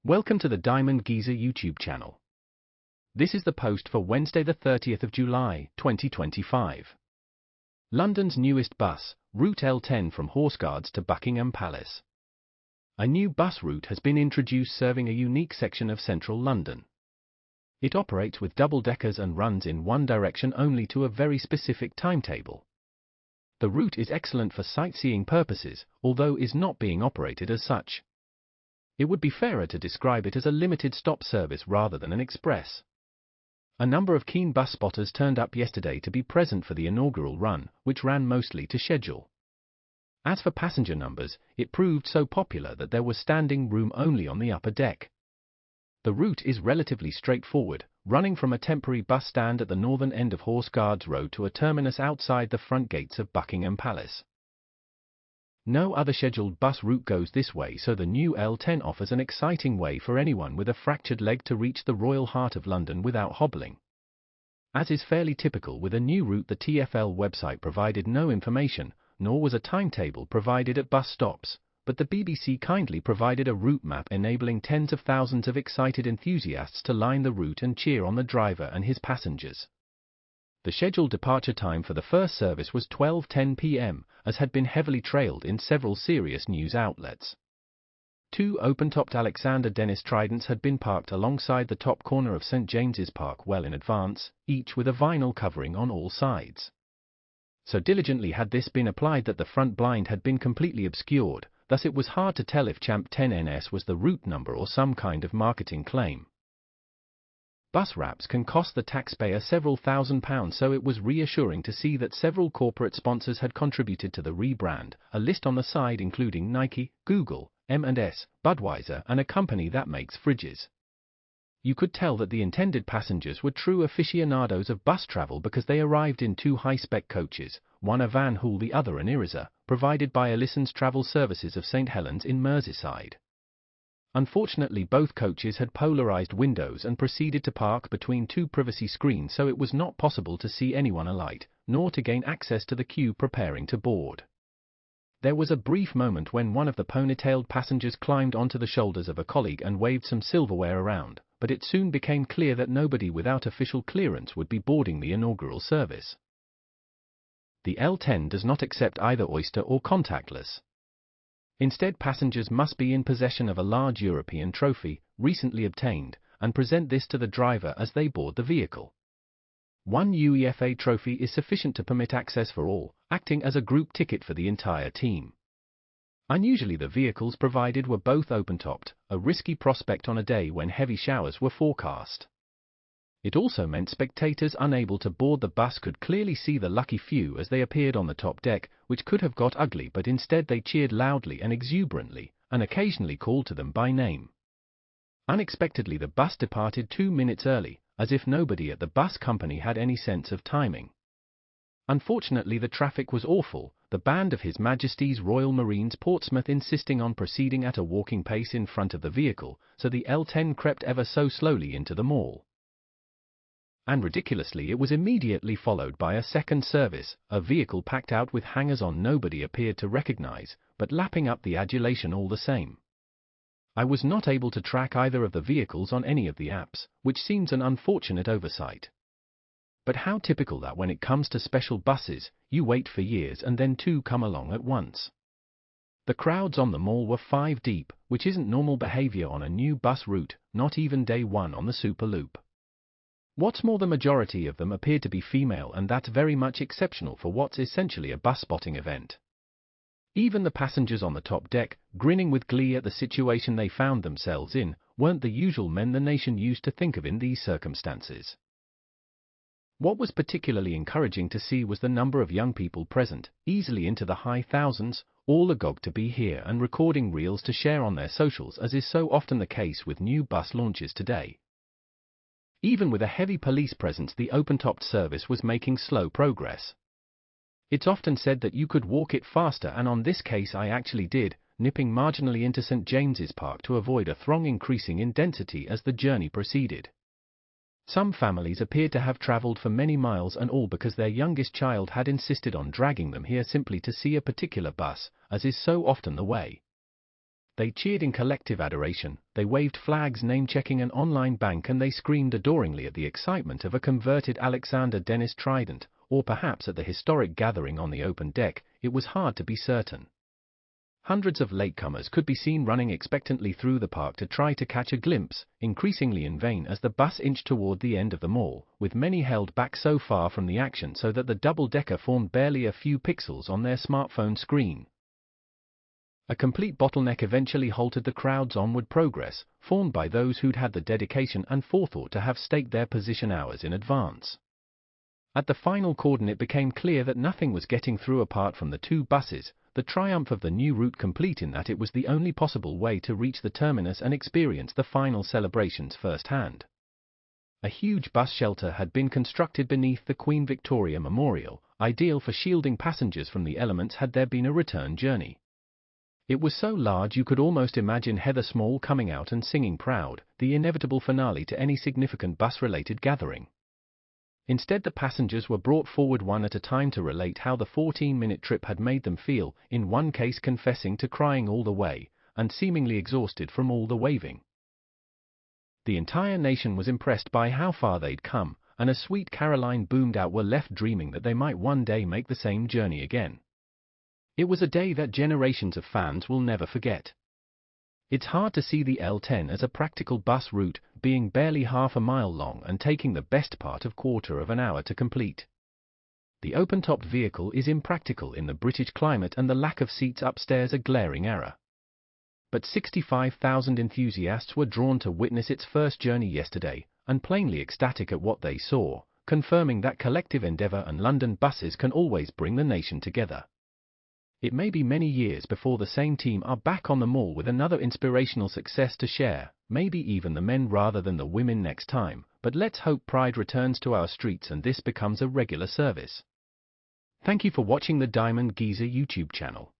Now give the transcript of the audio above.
Welcome to the Diamond Geezer YouTube channel. This is the post for Wednesday the 30th of July, 2025. London's newest bus, route L10 from Horse Guards to Buckingham Palace. A new bus route has been introduced serving a unique section of central London. It operates with double-deckers and runs in one direction only to a very specific timetable. The route is excellent for sightseeing purposes, although is not being operated as such. It would be fairer to describe it as a limited stop service rather than an express. A number of keen bus spotters turned up yesterday to be present for the inaugural run, which ran mostly to schedule. As for passenger numbers, it proved so popular that there was standing room only on the upper deck. The route is relatively straightforward, running from a temporary bus stand at the northern end of Horse Guards Road to a terminus outside the front gates of Buckingham Palace. No other scheduled bus route goes this way, so the new L10 offers an exciting way for anyone with a fractured leg to reach the royal heart of London without hobbling. As is fairly typical with a new route, the TfL website provided no information, nor was a timetable provided at bus stops, but the BBC kindly provided a route map enabling tens of thousands of excited enthusiasts to line the route and cheer on the driver and his passengers. The scheduled departure time for the first service was 12:10 p.m., as had been heavily trailed in several serious news outlets. Two open-topped Alexander Dennis Tridents had been parked alongside the top corner of St James's Park well in advance, each with a vinyl covering on all sides. So diligently had this been applied that the front blind had been completely obscured, thus it was hard to tell if Champ 10NS was the route number or some kind of marketing claim. Bus wraps can cost the taxpayer several £1000s, so it was reassuring to see that several corporate sponsors had contributed to the rebrand, a list on the side including Nike, Google, M&S, Budweiser and a company that makes fridges. You could tell that the intended passengers were true aficionados of bus travel because they arrived in two high-spec coaches, one a Van Hool the other an Irisa, provided by Allison's Travel Services of St Helens in Merseyside. Unfortunately, both coaches had polarized windows and proceeded to park between two privacy screens, so it was not possible to see anyone alight, nor to gain access to the queue preparing to board. There was a brief moment when one of the ponytailed passengers climbed onto the shoulders of a colleague and waved some silverware around, but it soon became clear that nobody without official clearance would be boarding the inaugural service. The L10 does not accept either Oyster or contactless. Instead, passengers must be in possession of a large European trophy, recently obtained, and present this to the driver as they board the vehicle. One UEFA trophy is sufficient to permit access for all, acting as a group ticket for the entire team. Unusually, the vehicles provided were both open-topped, a risky prospect on a day when heavy showers were forecast. It also meant spectators unable to board the bus could clearly see the lucky few as they appeared on the top deck, which could have got ugly, but instead they cheered loudly and exuberantly, and occasionally called to them by name. Unexpectedly, the bus departed 2 minutes early, as if nobody at the bus company had any sense of timing. Unfortunately, the traffic was awful, the band of His Majesty's Royal Marines Portsmouth insisting on proceeding at a walking pace in front of the vehicle, so the L10 crept ever so slowly into the mall. And ridiculously, it was immediately followed by a second service, a vehicle packed out with hangers-on nobody appeared to recognize, but lapping up the adulation all the same. I was not able to track either of the vehicles on any of the apps, which seems an unfortunate oversight. But how typical that when it comes to special buses, you wait for years and then two come along at once. The crowds on the mall were 5 deep, which isn't normal behavior on a new bus route, not even day one on the Superloop. What's more, the majority of them appeared to be female, and that's very much exceptional for what's essentially a bus spotting event. Even the passengers on the top deck, grinning with glee at the situation they found themselves in, weren't the usual men the nation used to think of in these circumstances. What was particularly encouraging to see was the number of young people present, easily into the high thousands, all agog to be here and recording reels to share on their socials, as is so often the case with new bus launches today. Even with a heavy police presence, the open-topped service was making slow progress. It's often said that you could walk it faster, and on this case I actually did, nipping marginally into St James's Park to avoid a throng increasing in density as the journey proceeded. Some families appeared to have travelled for many miles, and all because their youngest child had insisted on dragging them here simply to see a particular bus, as is so often the way. They cheered in collective adoration, they waved flags name-checking an online bank, and they screamed adoringly at the excitement of a converted Alexander Dennis Trident, or perhaps at the historic gathering on the open deck. It was hard to be certain. Hundreds of latecomers could be seen running expectantly through the park to try to catch a glimpse, increasingly in vain as the bus inched toward the end of the mall, with many held back so far from the action so that the double-decker formed barely a few pixels on their smartphone screen. A complete bottleneck eventually halted the crowd's onward progress, formed by those who'd had the dedication and forethought to have staked their position hours in advance. At the final cordon it became clear that nothing was getting through apart from the two buses, the triumph of the new route complete in that it was the only possible way to reach the terminus and experience the final celebrations firsthand. A huge bus shelter had been constructed beneath the Queen Victoria Memorial, ideal for shielding passengers from the elements had there been a return journey. It was so large you could almost imagine Heather Small coming out and singing Proud, the inevitable finale to any significant bus-related gathering. Instead, the passengers were brought forward one at a time to relate how the 14-minute trip had made them feel, in one case confessing to crying all the way, and seemingly exhausted from all the waving. The entire nation was impressed by how far they'd come, and as Sweet Caroline boomed out, were left dreaming that they might one day make the same journey again. It was a day that generations of fans will never forget. It's hard to see the L10 as a practical bus route, being barely half a mile long and taking the best part of quarter of an hour to complete. The open-topped vehicle is impractical in the British climate, and the lack of seats upstairs a glaring error. But 65,000 enthusiasts were drawn to witness its first journey yesterday, and plainly ecstatic at what they saw, confirming that collective endeavour and London buses can always bring the nation together. It may be many years before the same team are back on the mall with another inspirational success to share, maybe even the men rather than the women next time, but let's hope pride returns to our streets and this becomes a regular service. Thank you for watching the Diamond Geezer YouTube channel.